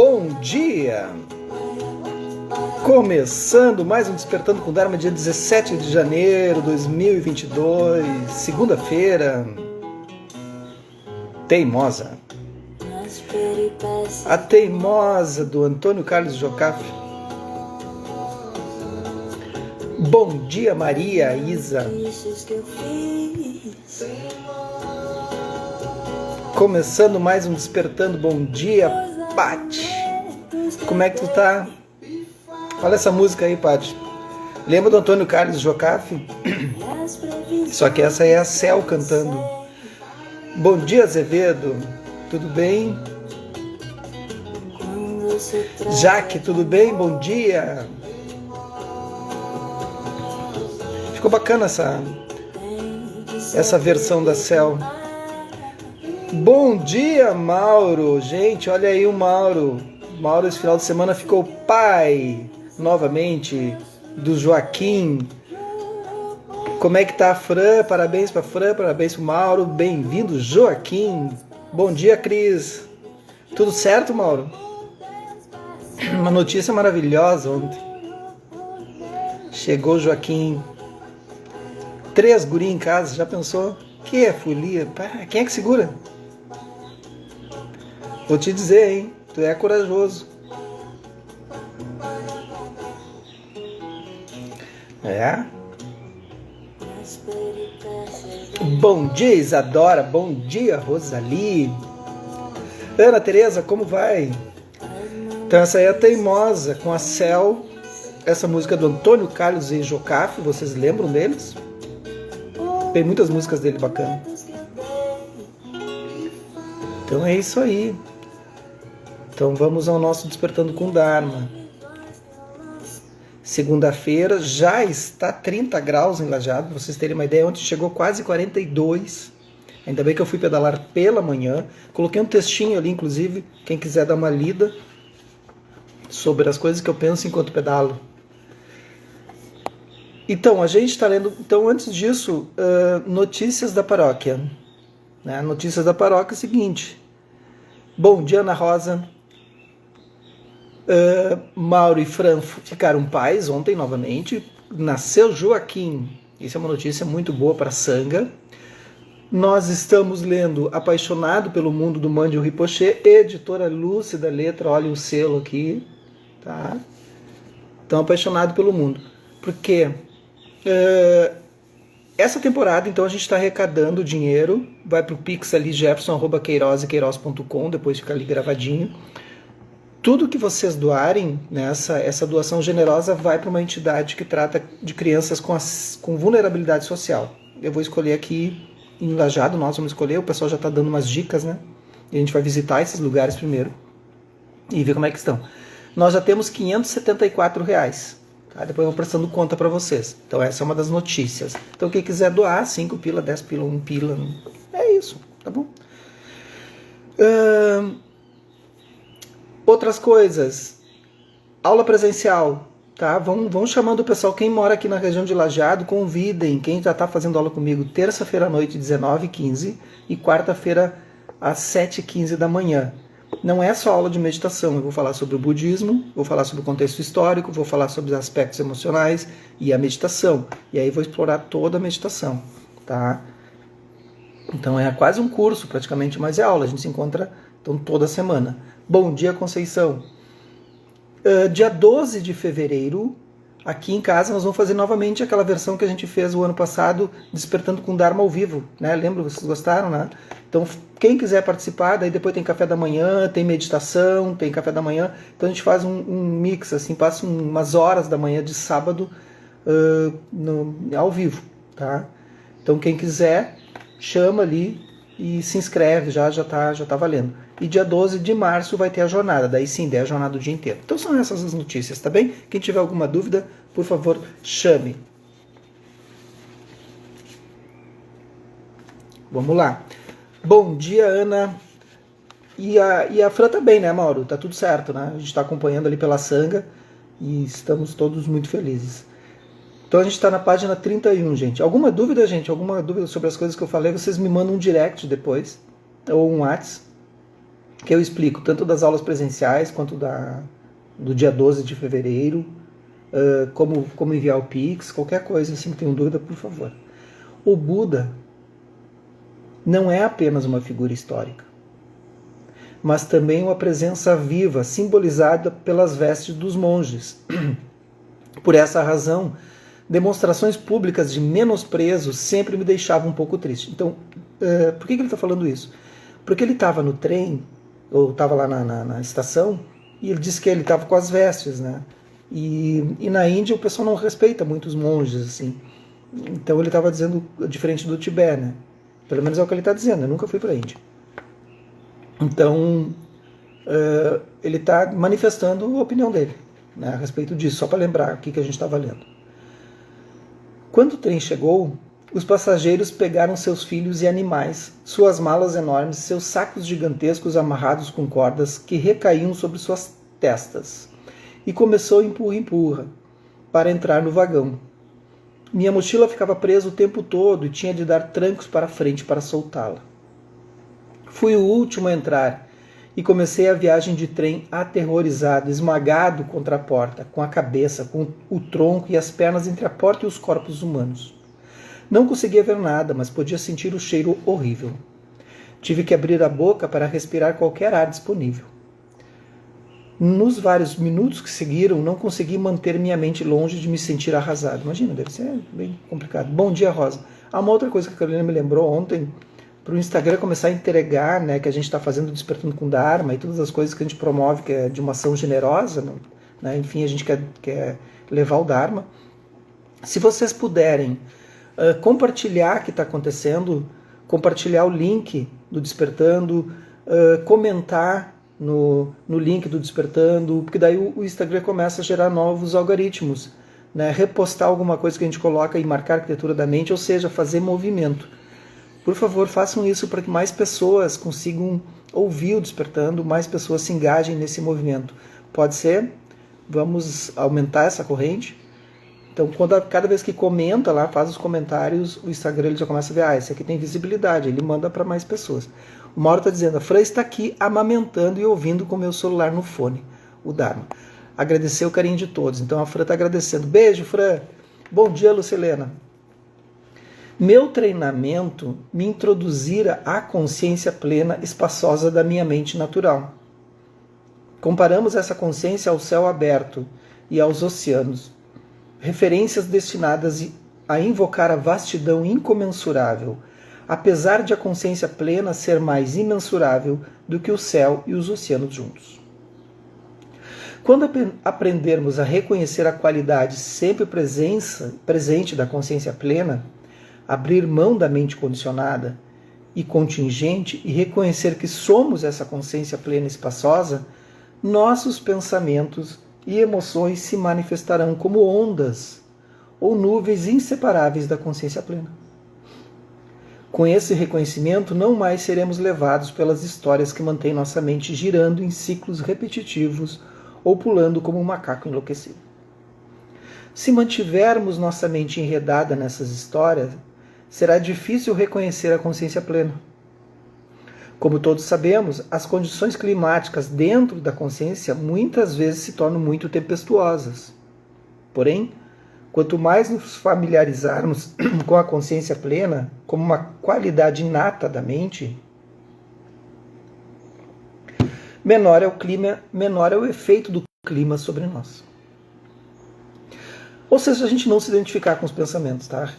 Bom dia! Começando mais um Despertando com Dharma, dia 17 de janeiro de 2022, segunda-feira. Teimosa. A Teimosa, do Antônio Carlos Jocafe. Bom dia, Maria Isa. Começando mais um Despertando. Bom dia, Pati. Como é que tu tá? Olha essa música aí, Pati. Lembra do Antônio Carlos Jocafe? Só que essa é a Cel cantando. Bom dia, Azevedo. Tudo bem? Jaque, tudo bem? Bom dia. Ficou bacana essa versão da Cel. Bom dia, Mauro. Gente, olha aí o Mauro. Mauro esse final de semana ficou pai, novamente, do Joaquim. Como é que tá a Fran? Parabéns pra Fran, parabéns pro Mauro. Bem-vindo, Joaquim. Bom dia, Cris. Tudo certo, Mauro? Uma notícia maravilhosa ontem. Chegou o Joaquim. 3 guri em casa, já pensou? Que é folia? Quem é que segura? Vou te dizer, hein? Tu é corajoso. É? Bom dia, Isadora. Bom dia, Rosali. Ana Tereza, como vai? Então essa aí é a Teimosa, com a Cel. Essa música do Antônio Carlos e Jocafe, vocês lembram deles? Tem muitas músicas dele bacanas. Então é isso aí. Então vamos ao nosso Despertando com Dharma. Segunda-feira já está 30 graus em Lajeado, pra vocês terem uma ideia. Ontem chegou quase 42. Ainda bem que eu fui pedalar pela manhã. Coloquei um textinho ali, inclusive, quem quiser dar uma lida sobre as coisas que eu penso enquanto pedalo. Então, a gente está lendo... Então, antes disso, notícias da paróquia. Né? Notícias da paróquia é o seguinte. Bom dia, Ana Rosa. Mauro e Fran ficaram pais ontem novamente. Nasceu Joaquim. Isso é uma notícia muito boa para a Sangha. Nós estamos lendo Apaixonado pelo Mundo, do Mandio Rinpoche, editora Lúcida Letra. Olha o selo aqui. Tá? Então, Apaixonado pelo Mundo. Porque essa temporada, então, a gente está arrecadando dinheiro. Vai para o Pix ali, jefferson@queiroz.com. Depois fica ali gravadinho. Tudo que vocês doarem, essa doação generosa vai para uma entidade que trata de crianças com vulnerabilidade social. Eu vou escolher aqui em Lajeado, nós vamos escolher, o pessoal já está dando umas dicas, né? E a gente vai visitar esses lugares primeiro e ver como é que estão. Nós já temos R$574, tá? Depois eu vou prestando conta para vocês. Então essa é uma das notícias. Então quem quiser doar, 5 pila, 10 pila, 1 pila, é isso, tá bom? Outras coisas, aula presencial, tá? Vão chamando o pessoal, quem mora aqui na região de Lajeado, convidem, quem já está fazendo aula comigo, terça-feira à noite, 19h15, e quarta-feira às 7h15 da manhã. Não é só aula de meditação, eu vou falar sobre o budismo, vou falar sobre o contexto histórico, vou falar sobre os aspectos emocionais e a meditação, e aí vou explorar toda a meditação, tá? Então é quase um curso praticamente, mas é aula, a gente se encontra então toda semana. Bom dia, Conceição. Dia 12 de fevereiro, aqui em casa, nós vamos fazer novamente aquela versão que a gente fez o ano passado, Despertando com Dharma ao vivo. Né? Lembra? Vocês gostaram, né? Então, quem quiser participar, daí depois tem café da manhã, tem meditação, tem café da manhã. Então, a gente faz um mix, assim, passa umas horas da manhã de sábado ao vivo. Tá? Então, quem quiser, chama ali e se inscreve, já tá valendo. E dia 12 de março vai ter a jornada, daí sim, a jornada o dia inteiro. Então são essas as notícias, tá bem? Quem tiver alguma dúvida, por favor, chame. Vamos lá. Bom dia, Ana. E a Fran também, né, Mauro? Tá tudo certo, né? A gente está acompanhando ali pela Sangha e estamos todos muito felizes. Então a gente está na página 31, gente. Alguma dúvida, gente? Alguma dúvida sobre as coisas que eu falei? Vocês me mandam um direct depois, ou um WhatsApp. que eu explico tanto das aulas presenciais quanto do dia 12 de fevereiro, como enviar o Pix, qualquer coisa, assim que tenham dúvida, por favor. O Buda não é apenas uma figura histórica, mas também uma presença viva, simbolizada pelas vestes dos monges. Por essa razão, demonstrações públicas de menosprezo sempre me deixavam um pouco triste. Então, por que ele está falando isso? Porque ele estava no trem, ou estava lá na estação, e ele disse que ele estava com as vestes, né? E na Índia o pessoal não respeita muito os monges, assim. Então ele estava dizendo diferente do Tibete, né? Pelo menos é o que ele está dizendo, eu nunca fui para a Índia. Então, ele está manifestando a opinião dele, né, a respeito disso, só para lembrar o que a gente estava lendo. Quando o trem chegou, os passageiros pegaram seus filhos e animais, suas malas enormes, seus sacos gigantescos amarrados com cordas que recaíam sobre suas testas, e começou empurra-empurra para entrar no vagão. Minha mochila ficava presa o tempo todo e tinha de dar trancos para frente para soltá-la. Fui o último a entrar e comecei a viagem de trem aterrorizado, esmagado contra a porta, com a cabeça, com o tronco e as pernas entre a porta e os corpos humanos. Não conseguia ver nada, mas podia sentir o cheiro horrível. Tive que abrir a boca para respirar qualquer ar disponível. Nos vários minutos que seguiram, não consegui manter minha mente longe de me sentir arrasado. Imagina, deve ser bem complicado. Bom dia, Rosa. Uma outra coisa que a Carolina me lembrou ontem, para o Instagram começar a entregar, né, que a gente está fazendo Despertando com Dharma e todas as coisas que a gente promove, que é de uma ação generosa, né, enfim, a gente quer levar o Dharma. Se vocês puderem compartilhar o que está acontecendo, compartilhar o link do Despertando, comentar no link do Despertando, porque daí o Instagram começa a gerar novos algoritmos, né, repostar alguma coisa que a gente coloca e marcar a arquitetura da mente, ou seja, fazer movimento. Por favor, façam isso para que mais pessoas consigam ouvir o Despertando, mais pessoas se engajem nesse movimento. Pode ser? Vamos aumentar essa corrente? Então, cada vez que comenta lá, faz os comentários, o Instagram ele já começa a ver, esse aqui tem visibilidade, ele manda para mais pessoas. O Mauro está dizendo, a Fran está aqui amamentando e ouvindo com o meu celular no fone, o Dharma. Agradecer o carinho de todos. Então, a Fran está agradecendo. Beijo, Fran. Bom dia, Lucilena. Meu treinamento me introduzira à consciência plena espaçosa da minha mente natural. Comparamos essa consciência ao céu aberto e aos oceanos, referências destinadas a invocar a vastidão incomensurável, apesar de a consciência plena ser mais imensurável do que o céu e os oceanos juntos. Quando aprendermos a reconhecer a qualidade sempre presente da consciência plena, abrir mão da mente condicionada e contingente e reconhecer que somos essa consciência plena e espaçosa, nossos pensamentos e emoções se manifestarão como ondas ou nuvens inseparáveis da consciência plena. Com esse reconhecimento, não mais seremos levados pelas histórias que mantêm nossa mente girando em ciclos repetitivos ou pulando como um macaco enlouquecido. Se mantivermos nossa mente enredada nessas histórias, será difícil reconhecer a consciência plena. Como todos sabemos, as condições climáticas dentro da consciência muitas vezes se tornam muito tempestuosas. Porém, quanto mais nos familiarizarmos com a consciência plena, como uma qualidade inata da mente, menor é o clima, menor é o efeito do clima sobre nós. Ou seja, a gente não se identificar com os pensamentos, tá?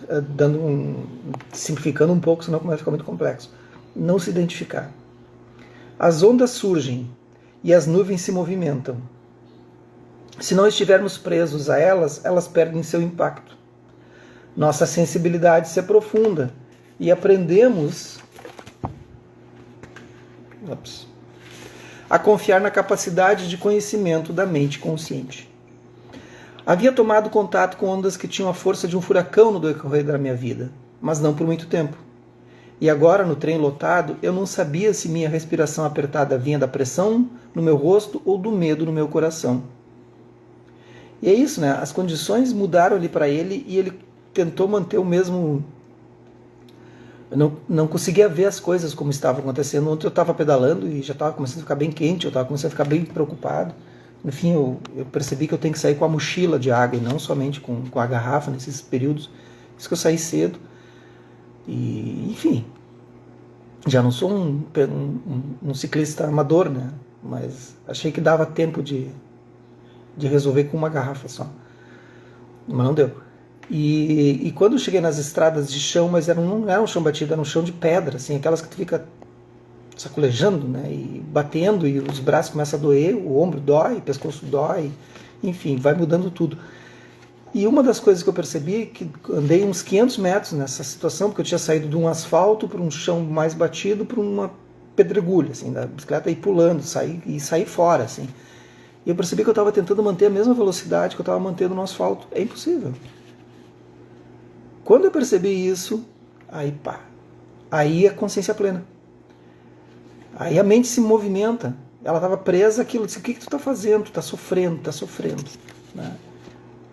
Simplificando um pouco, senão começa a ficar muito complexo. Não se identificar. As ondas surgem e as nuvens se movimentam. Se não estivermos presos a elas, elas perdem seu impacto. Nossa sensibilidade se aprofunda e aprendemos a confiar na capacidade de conhecimento da mente consciente. Havia tomado contato com ondas que tinham a força de um furacão no decorrer da minha vida, mas não por muito tempo. E agora, no trem lotado, eu não sabia se minha respiração apertada vinha da pressão no meu rosto ou do medo no meu coração. E é isso, né? As condições mudaram ali para ele e ele tentou manter o mesmo Eu não conseguia ver as coisas como estavam acontecendo. Ontem eu estava pedalando e já estava começando a ficar bem quente, eu estava começando a ficar bem preocupado. No fim, eu percebi que eu tenho que sair com a mochila de água e não somente com a garrafa nesses períodos. Por isso que eu saí cedo. E, enfim, já não sou um ciclista amador, né? Mas achei que dava tempo de resolver com uma garrafa só. Mas não deu. E quando eu cheguei nas estradas de chão, mas não era um chão batido, era um chão de pedra, assim, aquelas que tu fica sacolejando, né, e batendo, e os braços começam a doer, o ombro dói, o pescoço dói, enfim, vai mudando tudo. E uma das coisas que eu percebi, que andei uns 500 metros nessa situação, porque eu tinha saído de um asfalto para um chão mais batido, para uma pedregulha, assim, da bicicleta, e pulando, sair fora, assim. E eu percebi que eu estava tentando manter a mesma velocidade que eu estava mantendo no asfalto. É impossível. Quando eu percebi isso, aí pá, aí a consciência plena. Aí a mente se movimenta. Ela estava presa àquilo. Disse, o que tu está fazendo? Tu está sofrendo, né?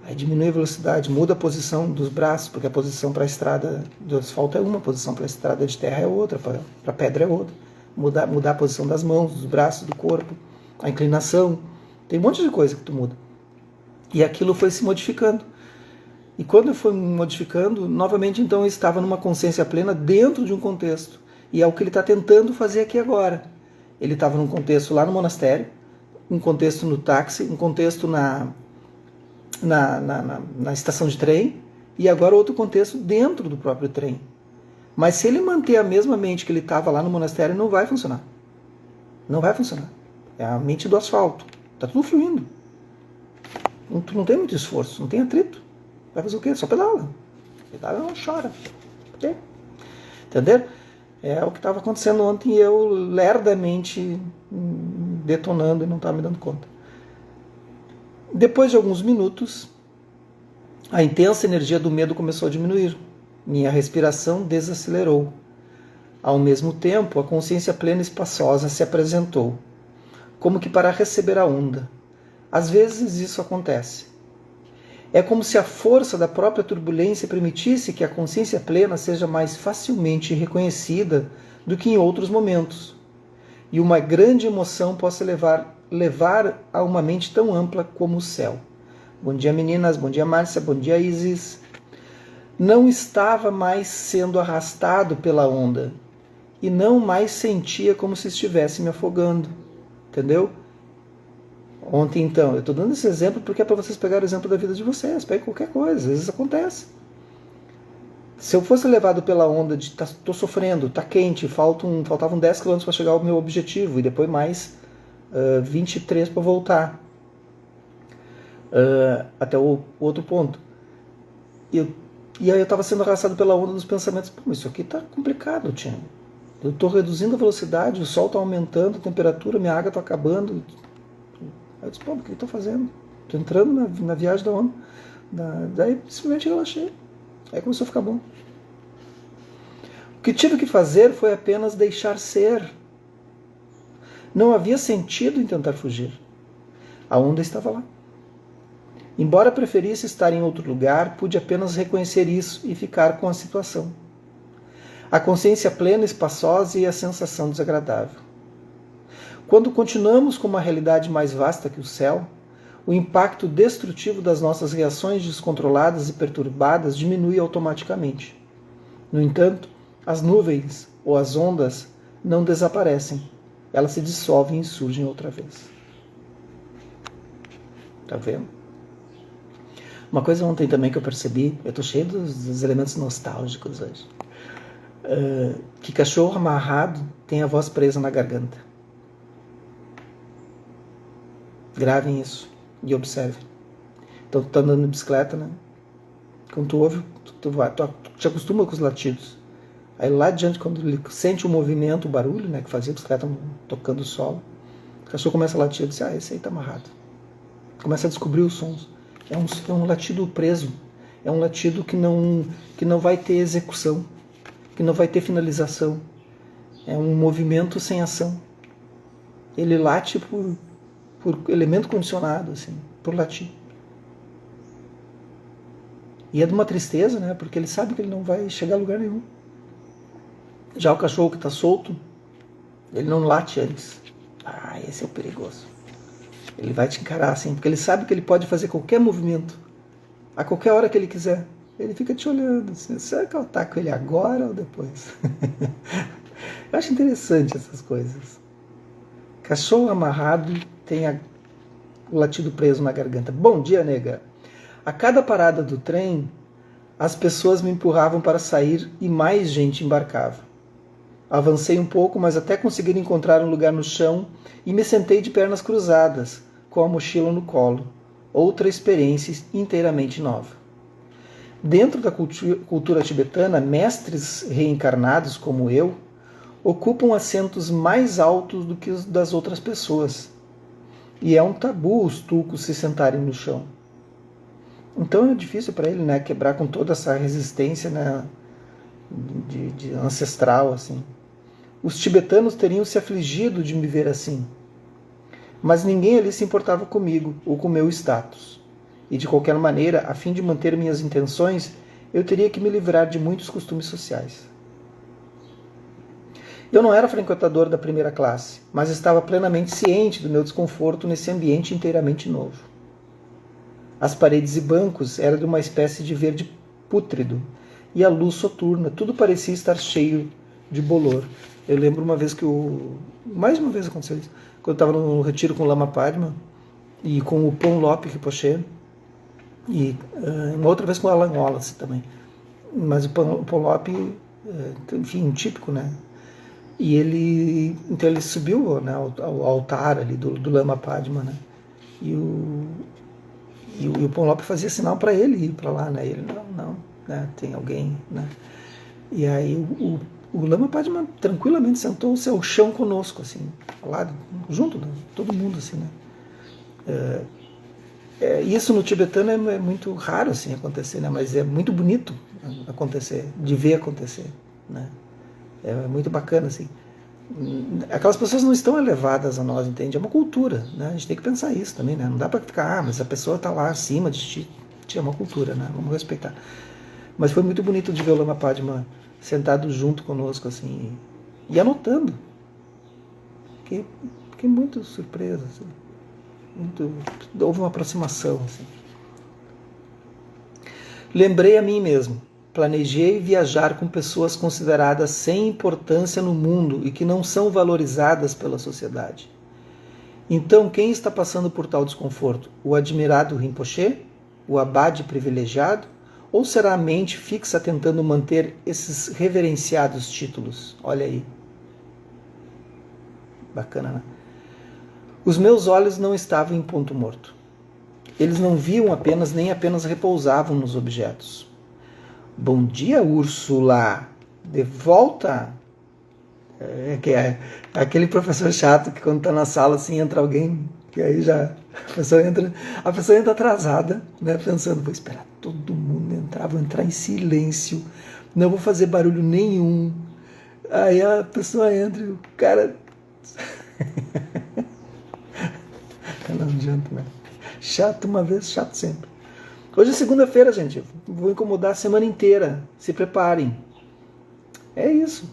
Aí diminui a velocidade, muda a posição dos braços, porque a posição para a estrada do asfalto é uma, a posição para a estrada de terra é outra, para a pedra é outra. Mudar a posição das mãos, dos braços, do corpo, a inclinação. Tem um monte de coisa que tu muda. E aquilo foi se modificando. E quando eu fui me modificando, novamente então eu estava numa consciência plena dentro de um contexto. E é o que ele está tentando fazer aqui agora. Ele estava num contexto lá no monastério, um contexto no táxi, um contexto na estação de trem, e agora outro contexto dentro do próprio trem. Mas se ele manter a mesma mente que ele estava lá no monastério, não vai funcionar. Não vai funcionar. É a mente do asfalto. Está tudo fluindo. Não tem muito esforço, não tem atrito. Vai fazer o quê? Só pedala. Pedala não chora. Entendeu? É o que estava acontecendo ontem e eu lerdamente detonando e não estava me dando conta. Depois de alguns minutos, a intensa energia do medo começou a diminuir. Minha respiração desacelerou. Ao mesmo tempo, a consciência plena e espaçosa se apresentou, como que para receber a onda. Às vezes isso acontece. É como se a força da própria turbulência permitisse que a consciência plena seja mais facilmente reconhecida do que em outros momentos, e uma grande emoção possa levar a uma mente tão ampla como o céu. Bom dia, meninas. Bom dia, Márcia. Bom dia, Isis. Não estava mais sendo arrastado pela onda e não mais sentia como se estivesse me afogando. Entendeu? Ontem, então, eu estou dando esse exemplo porque é para vocês pegarem o exemplo da vida de vocês. Pegue qualquer coisa, às vezes acontece. Se eu fosse levado pela onda de estou sofrendo, está quente, faltavam 10 km para chegar ao meu objetivo e depois mais 23 para voltar até o outro ponto. E aí eu estava sendo arrastado pela onda dos pensamentos. Pô, isso aqui está complicado, Tiago. Eu estou reduzindo a velocidade, o sol está aumentando, a temperatura, minha água está acabando. Aí eu disse, pô, o que eu estou fazendo? Estou entrando na viagem da onda. Daí simplesmente relaxei. Aí começou a ficar bom. O que tive que fazer foi apenas deixar ser. Não havia sentido em tentar fugir. A onda estava lá. Embora preferisse estar em outro lugar, pude apenas reconhecer isso e ficar com a situação. A consciência plena, espaçosa e a sensação desagradável. Quando continuamos com uma realidade mais vasta que o céu, o impacto destrutivo das nossas reações descontroladas e perturbadas diminui automaticamente. No entanto, as nuvens ou as ondas não desaparecem. Elas se dissolvem e surgem outra vez. Tá vendo? Uma coisa ontem também que eu percebi, eu estou cheio dos elementos nostálgicos hoje, que cachorro amarrado tem a voz presa na garganta. Gravem isso e observem. Então tu tá andando de bicicleta, né? Quando tu ouve, tu te acostuma com os latidos. Aí lá adiante, quando ele sente o movimento, o barulho, né, que fazia a bicicleta tocando o solo, o cachorro começa a latir e diz, esse aí tá amarrado. Começa a descobrir os sons. É um latido preso. É um latido que não vai ter execução, que não vai ter finalização. É um movimento sem ação. Ele late por elemento condicionado, assim, por latir. E é de uma tristeza, né? Porque ele sabe que ele não vai chegar a lugar nenhum. Já o cachorro que está solto, ele não late antes. Esse é o perigoso. Ele vai te encarar assim, porque ele sabe que ele pode fazer qualquer movimento, a qualquer hora que ele quiser. Ele fica te olhando assim, será que eu ataco ele agora ou depois? Eu acho interessante essas coisas. Cachorro amarrado tem o latido preso na garganta. Bom dia, nega. A cada parada do trem, as pessoas me empurravam para sair e mais gente embarcava. Avancei um pouco, mas até conseguir encontrar um lugar no chão e me sentei de pernas cruzadas, com a mochila no colo. Outra experiência inteiramente nova. Dentro da cultura tibetana, mestres reencarnados como eu ocupam assentos mais altos do que os das outras pessoas. E é um tabu os tulcos se sentarem no chão. Então é difícil para ele, né, quebrar com toda essa resistência, né, de ancestral, assim. Os tibetanos teriam se afligido de me ver assim. Mas ninguém ali se importava comigo ou com meu status. E de qualquer maneira, a fim de manter minhas intenções, eu teria que me livrar de muitos costumes sociais. Eu não era frequentador da primeira classe, mas estava plenamente ciente do meu desconforto nesse ambiente inteiramente novo. As paredes e bancos eram de uma espécie de verde pútrido, e a luz soturna, tudo parecia estar cheio de bolor. Eu lembro uma vez mais uma vez aconteceu isso, quando eu estava no retiro com o Lama Padma, e com o Ponlop Rinpoche, e uma outra vez com o Alan Wallace também. Mas o Ponlop, enfim, típico, né? E então ele subiu, né, ao altar ali do Lama Padma, né? E o Ponlop fazia sinal para ele ir para lá, né? E ele, não, né? Tem alguém, né? E aí o Lama Padma tranquilamente sentou-se ao chão conosco, assim, lá junto, todo mundo, assim, né? Isso no tibetano é muito raro, assim, acontecer, né? Mas é muito bonito acontecer, de ver acontecer, né? É muito bacana, assim. Aquelas pessoas não estão elevadas a nós, entende? É uma cultura, né? A gente tem que pensar isso também, né? Não dá para ficar, mas a pessoa está lá acima de ti. É uma cultura, né? Vamos respeitar. Mas foi muito bonito de ver o Lama Padma sentado junto conosco, assim, e anotando. Fiquei muito surpreso, assim. Houve uma aproximação, assim. Lembrei a mim mesmo. Planejei viajar com pessoas consideradas sem importância no mundo e que não são valorizadas pela sociedade. Então, quem está passando por tal desconforto? O admirado Rinpoche? O abade privilegiado? Ou será a mente fixa tentando manter esses reverenciados títulos? Olha aí. Bacana, né? Os meus olhos não estavam em ponto morto. Eles não viam apenas, nem apenas repousavam nos objetos. Bom dia, Úrsula. De volta. É aquele professor chato que quando está na sala assim entra alguém, que aí já a pessoa entra atrasada, né, pensando, vou esperar todo mundo entrar, vou entrar em silêncio, não vou fazer barulho nenhum. Aí a pessoa entra e o cara não adianta, né? Chato uma vez, chato sempre. Hoje é segunda-feira, gente. Vou incomodar a semana inteira. Se preparem. É isso.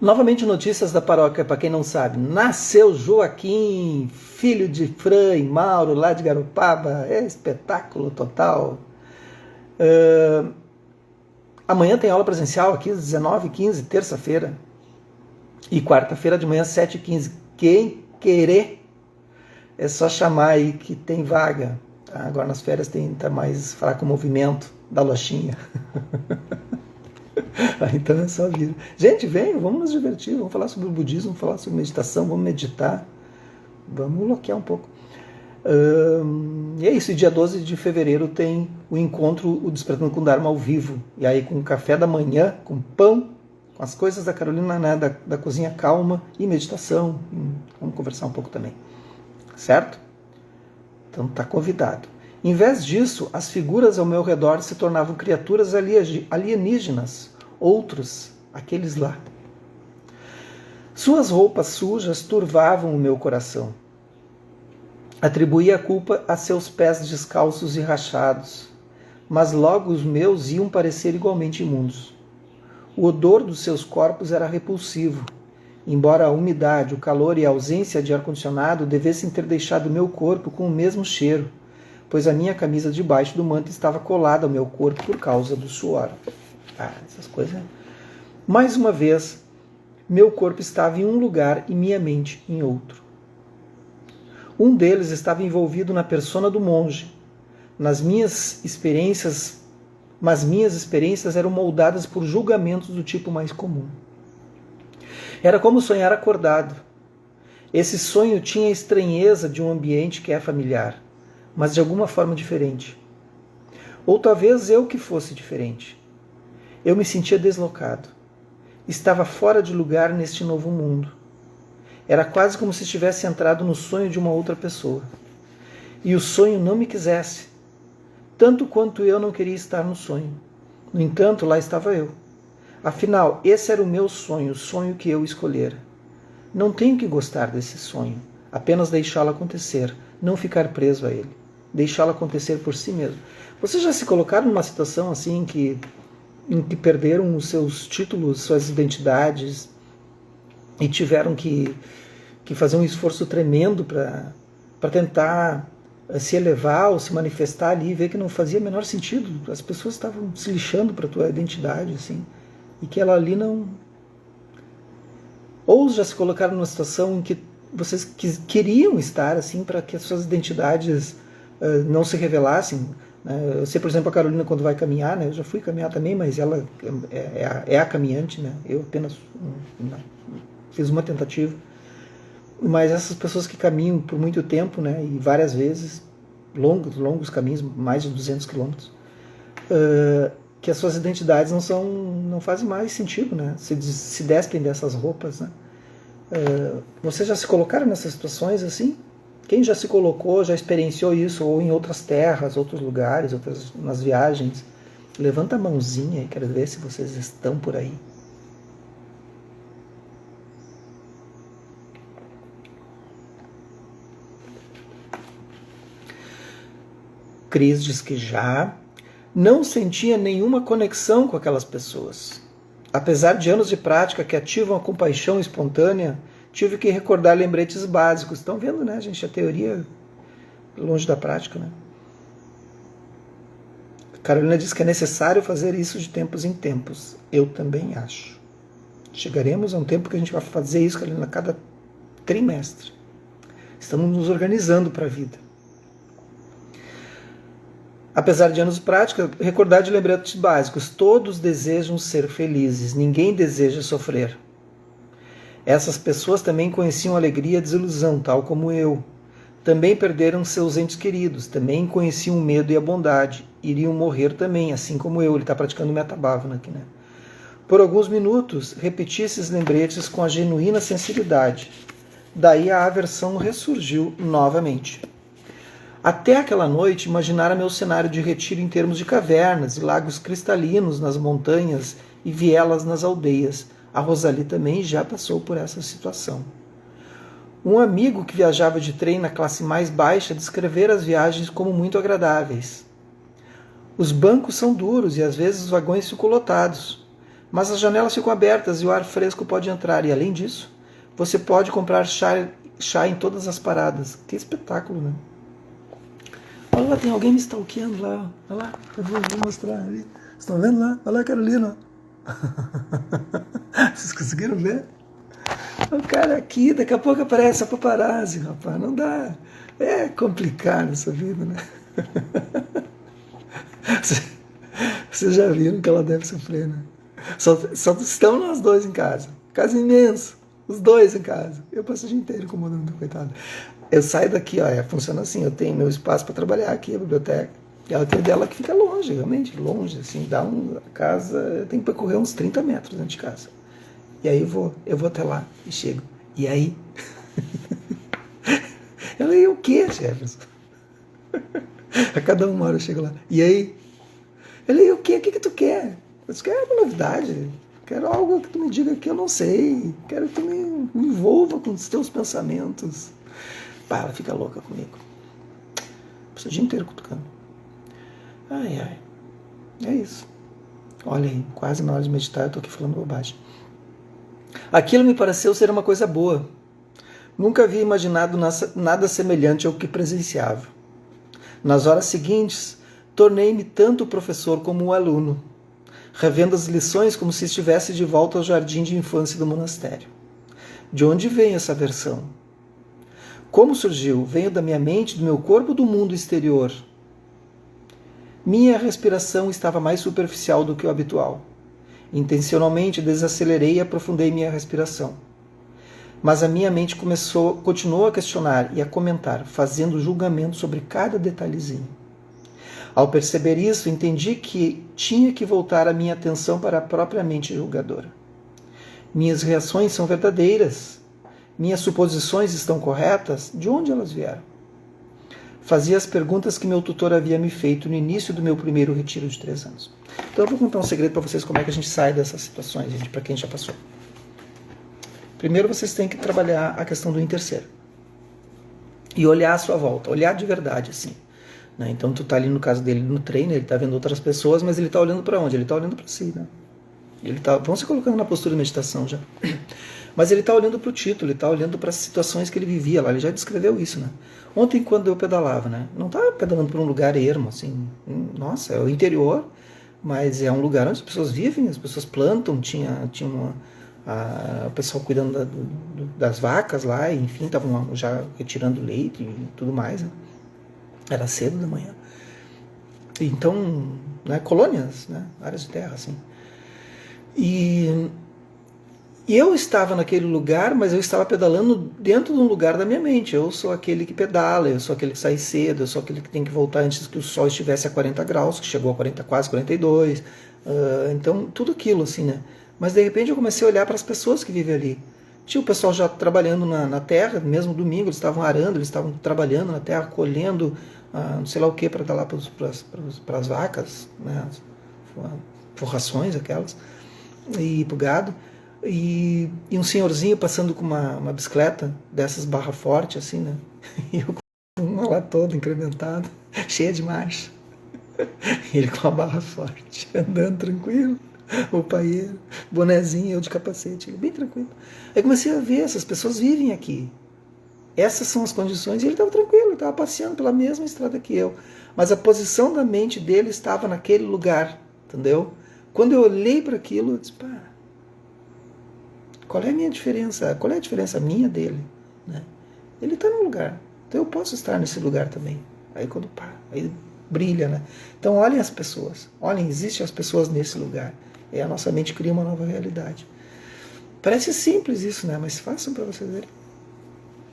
Novamente notícias da paróquia, para quem não sabe. Nasceu Joaquim, filho de Fran e Mauro, lá de Garopaba. É espetáculo total. Amanhã tem aula presencial aqui, às 19h15, terça-feira. E quarta-feira de manhã, 7h15. Quem querer, é só chamar aí que tem vaga. Agora nas férias tá mais fraco o movimento da lojinha. Então é só vir. Gente, vem, vamos nos divertir, vamos falar sobre o budismo, vamos falar sobre meditação, vamos meditar, vamos loquear um pouco. E é isso, dia 12 de fevereiro tem o encontro, o Despertando com o Dharma ao vivo. E aí com café da manhã, com pão, com as coisas da Carolina, né, da cozinha calma e meditação. Vamos conversar um pouco também. Certo? Então está convidado. Em vez disso, as figuras ao meu redor se tornavam criaturas alienígenas, outros, aqueles lá. Suas roupas sujas turvavam o meu coração. Atribuía a culpa a seus pés descalços e rachados, mas logo os meus iam parecer igualmente imundos. O odor dos seus corpos era repulsivo, embora a umidade, o calor e a ausência de ar-condicionado devessem ter deixado meu corpo com o mesmo cheiro, pois a minha camisa debaixo do manto estava colada ao meu corpo por causa do suor. Essas coisas. Mais uma vez, meu corpo estava em um lugar e minha mente em outro. Um deles estava envolvido na persona do monge. Mas minhas experiências eram moldadas por julgamentos do tipo mais comum. Era como sonhar acordado. Esse sonho tinha a estranheza de um ambiente que é familiar, mas de alguma forma diferente. Ou talvez eu que fosse diferente. Eu me sentia deslocado. Estava fora de lugar neste novo mundo. Era quase como se estivesse entrado no sonho de uma outra pessoa. E o sonho não me quisesse, tanto quanto eu não queria estar no sonho. No entanto, lá estava eu. Afinal, esse era o meu sonho, o sonho que eu escolhera. Não tenho que gostar desse sonho, apenas deixá-lo acontecer, não ficar preso a ele. Deixá-lo acontecer por si mesmo. Vocês já se colocaram numa situação assim em que perderam os seus títulos, suas identidades e tiveram que fazer um esforço tremendo para tentar se elevar ou se manifestar ali e ver que não fazia o menor sentido? As pessoas estavam se lixando para a tua identidade, assim, e que ela ali não... Ou já se colocaram numa situação em que vocês queriam estar assim para que as suas identidades não se revelassem, né? Eu sei, por exemplo, a Carolina quando vai caminhar, né? Eu já fui caminhar também, mas ela é a caminhante, né? Eu apenas fiz uma tentativa. Mas essas pessoas que caminham por muito tempo, né? E várias vezes, longos caminhos, mais de 200 quilômetros, que as suas identidades não fazem mais sentido, né? Se despem dessas roupas, né? Vocês já se colocaram nessas situações assim? Quem já se colocou, já experienciou isso, ou em outras terras, outros lugares, nas viagens? Levanta a mãozinha e quero ver se vocês estão por aí. Cris diz que já não sentia nenhuma conexão com aquelas pessoas. Apesar de anos de prática que ativam a compaixão espontânea, tive que recordar lembretes básicos. Estão vendo, né, gente? A teoria longe da prática, né? Carolina diz que é necessário fazer isso de tempos em tempos. Eu também acho. Chegaremos a um tempo que a gente vai fazer isso, Carolina, a cada trimestre. Estamos nos organizando para a vida. Apesar de anos de prática, recordar de lembretes básicos. Todos desejam ser felizes, ninguém deseja sofrer. Essas pessoas também conheciam alegria e desilusão, tal como eu. Também perderam seus entes queridos, também conheciam o medo e a bondade. Iriam morrer também, assim como eu. Ele está praticando metabhavana aqui, né? Por alguns minutos, repeti esses lembretes com a genuína sensibilidade. Daí a aversão ressurgiu novamente. Até aquela noite, imaginara meu cenário de retiro em termos de cavernas e lagos cristalinos nas montanhas e vielas nas aldeias. A Rosalie também já passou por essa situação. Um amigo que viajava de trem na classe mais baixa descrevera as viagens como muito agradáveis. Os bancos são duros e às vezes os vagões ficam lotados, mas as janelas ficam abertas e o ar fresco pode entrar. E além disso, você pode comprar chá em todas as paradas. Que espetáculo, né? Olha lá, tem alguém me stalkeando lá. Olha lá, eu vou mostrar ali. Vocês estão vendo lá? Olha lá, Carolina. Vocês conseguiram ver? O cara aqui, daqui a pouco aparece a paparazzi, rapaz. Não dá. É complicado essa vida, né? Vocês já viram que ela deve sofrer, né? Só estão nós dois em casa. Casa imensa. Os dois em casa. Eu passo o dia inteiro incomodando, coitado. Eu saio daqui, ó, funciona assim, eu tenho meu espaço para trabalhar aqui, a biblioteca. E ela tem dela que fica longe, realmente, longe, assim, a casa, eu tenho que percorrer uns 30 metros dentro de casa. E aí eu vou até lá e chego. E aí? Ela, e o quê, Jefferson? A cada uma hora eu chego lá. E aí? Ela, e o quê? O que tu quer? Eu quero uma novidade. Quero algo que tu me diga que eu não sei. Quero que tu me envolva com os teus pensamentos. Pá, ela fica louca comigo. Passa o dia inteiro cutucando. Ai, ai. É isso. Olha aí, quase na hora de meditar eu estou aqui falando bobagem. Aquilo me pareceu ser uma coisa boa. Nunca havia imaginado nada semelhante ao que presenciava. Nas horas seguintes, tornei-me tanto o professor como o aluno, revendo as lições como se estivesse de volta ao jardim de infância do monastério. De onde vem essa versão? Como surgiu? Veio da minha mente, do meu corpo, do mundo exterior? Minha respiração estava mais superficial do que o habitual. Intencionalmente desacelerei e aprofundei minha respiração. Mas a minha mente continuou a questionar e a comentar, fazendo julgamento sobre cada detalhezinho. Ao perceber isso, entendi que tinha que voltar a minha atenção para a própria mente julgadora. Minhas reações são verdadeiras. Minhas suposições estão corretas? De onde elas vieram? Fazia as perguntas que meu tutor havia me feito no início do meu primeiro retiro de 3 anos. Então eu vou contar um segredo para vocês como é que a gente sai dessas situações, gente, para quem já passou. Primeiro vocês têm que trabalhar a questão do interser. E olhar à sua volta, olhar de verdade, assim. Né? Então tu tá ali no caso dele no treino, ele tá vendo outras pessoas, mas ele tá olhando para onde? Ele tá olhando para si, né? Vão se colocando na postura de meditação já. Mas ele está olhando para o título, ele está olhando para as situações que ele vivia lá, ele já descreveu isso, né? Ontem, quando eu pedalava, né? Não estava pedalando por um lugar ermo, assim, nossa, é o interior, mas é um lugar onde as pessoas vivem, as pessoas plantam, tinha o pessoal cuidando das vacas lá, enfim, estavam já retirando leite e tudo mais, né? Era cedo da manhã. Então, né, colônias, né, áreas de terra, assim. E eu estava naquele lugar, mas eu estava pedalando dentro de um lugar da minha mente. Eu sou aquele que pedala, eu sou aquele que sai cedo, eu sou aquele que tem que voltar antes que o sol estivesse a 40 graus, que chegou a 40, quase 42. Então, tudo aquilo, assim, né? Mas, de repente, eu comecei a olhar para as pessoas que vivem ali. Tinha o pessoal já trabalhando na terra, mesmo domingo, eles estavam arando, eles estavam trabalhando na terra, colhendo, não sei lá o que, para dar lá para as vacas, né? Forrações aquelas, e para o gado. E um senhorzinho passando com uma bicicleta dessas barra forte, assim, né? E eu com uma lá toda incrementada, cheia de marcha. E ele com a barra forte, andando tranquilo, o paieiro, bonezinho, eu de capacete, bem tranquilo. Aí comecei a ver, essas pessoas vivem aqui. Essas são as condições, e ele estava tranquilo, ele estava passeando pela mesma estrada que eu. Mas a posição da mente dele estava naquele lugar, entendeu? Quando eu olhei para aquilo, eu disse, pá, qual é a minha diferença? Qual é a diferença minha dele? Né? Ele está num lugar, então eu posso estar nesse lugar também. Aí quando pá, aí brilha, né? Então olhem as pessoas, olhem, existem as pessoas nesse lugar. E a nossa mente cria uma nova realidade. Parece simples isso, né? Mas façam para vocês verem.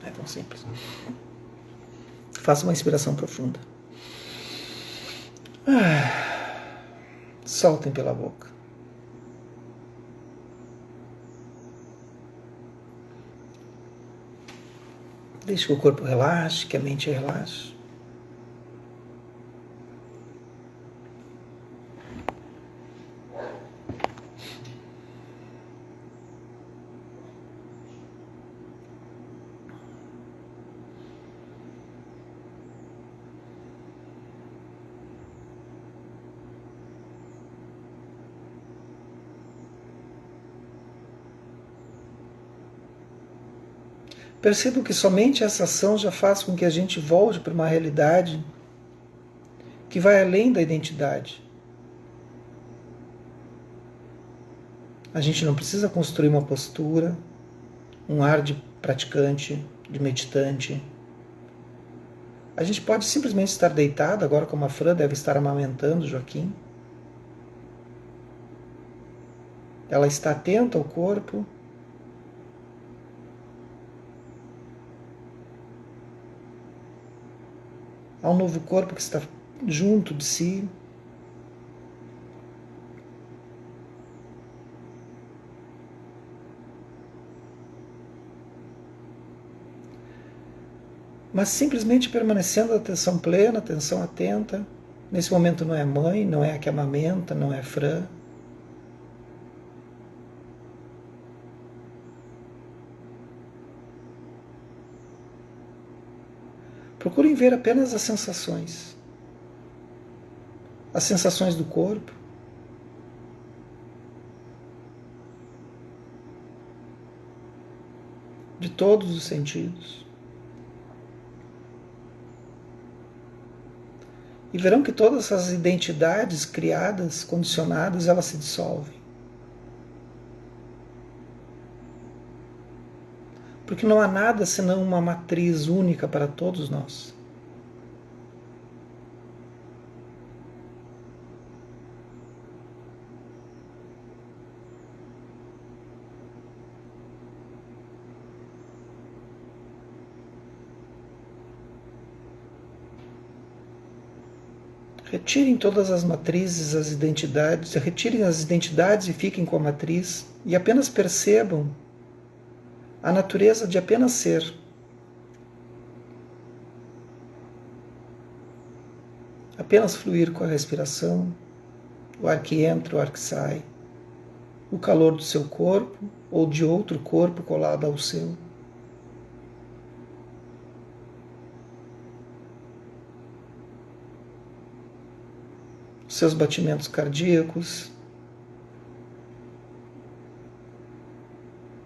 Não é tão simples. Faça uma inspiração profunda. Soltem pela boca. Deixe que o corpo relaxe, que a mente relaxe. Percebo que somente essa ação já faz com que a gente volte para uma realidade que vai além da identidade. A gente não precisa construir uma postura, um ar de praticante, de meditante. A gente pode simplesmente estar deitado, agora como a Fran deve estar amamentando o Joaquim. Ela está atenta ao corpo. Há um novo corpo que está junto de si. Mas simplesmente permanecendo a atenção plena, atenção atenta. Nesse momento não é mãe, não é a que amamenta, não é Fran. Procurem ver apenas as sensações do corpo, todos os sentidos. E verão que todas essas identidades criadas, condicionadas, elas se dissolvem. Porque não há nada senão uma matriz única para todos nós. Retirem todas as matrizes, as identidades, retirem as identidades e fiquem com a matriz e apenas percebam a natureza de apenas ser. Apenas fluir com a respiração, o ar que entra, o ar que sai, o calor do seu corpo ou de outro corpo colado ao seu. Seus batimentos cardíacos,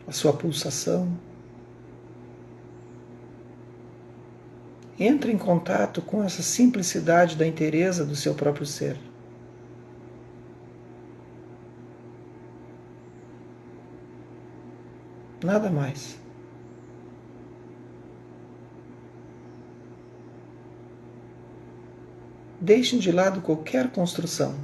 a sua pulsação. Entre em contato com essa simplicidade da inteireza do seu próprio ser. Nada mais. Deixem de lado qualquer construção.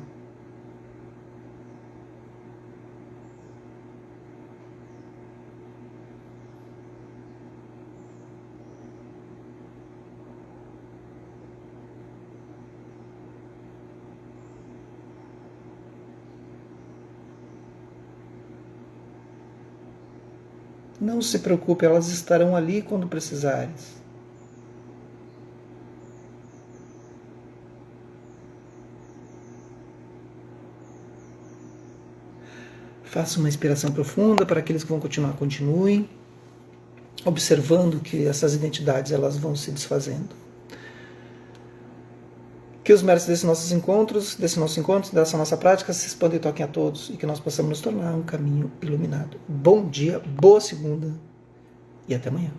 Não se preocupe, elas estarão ali quando precisares. Faça uma inspiração profunda. Para aqueles que vão continuar, continuem, observando que essas identidades elas vão se desfazendo. Que os méritos desses nossos encontros, dessa nossa prática, se expandam e toquem a todos, e que nós possamos nos tornar um caminho iluminado. Bom dia, boa segunda, e até amanhã.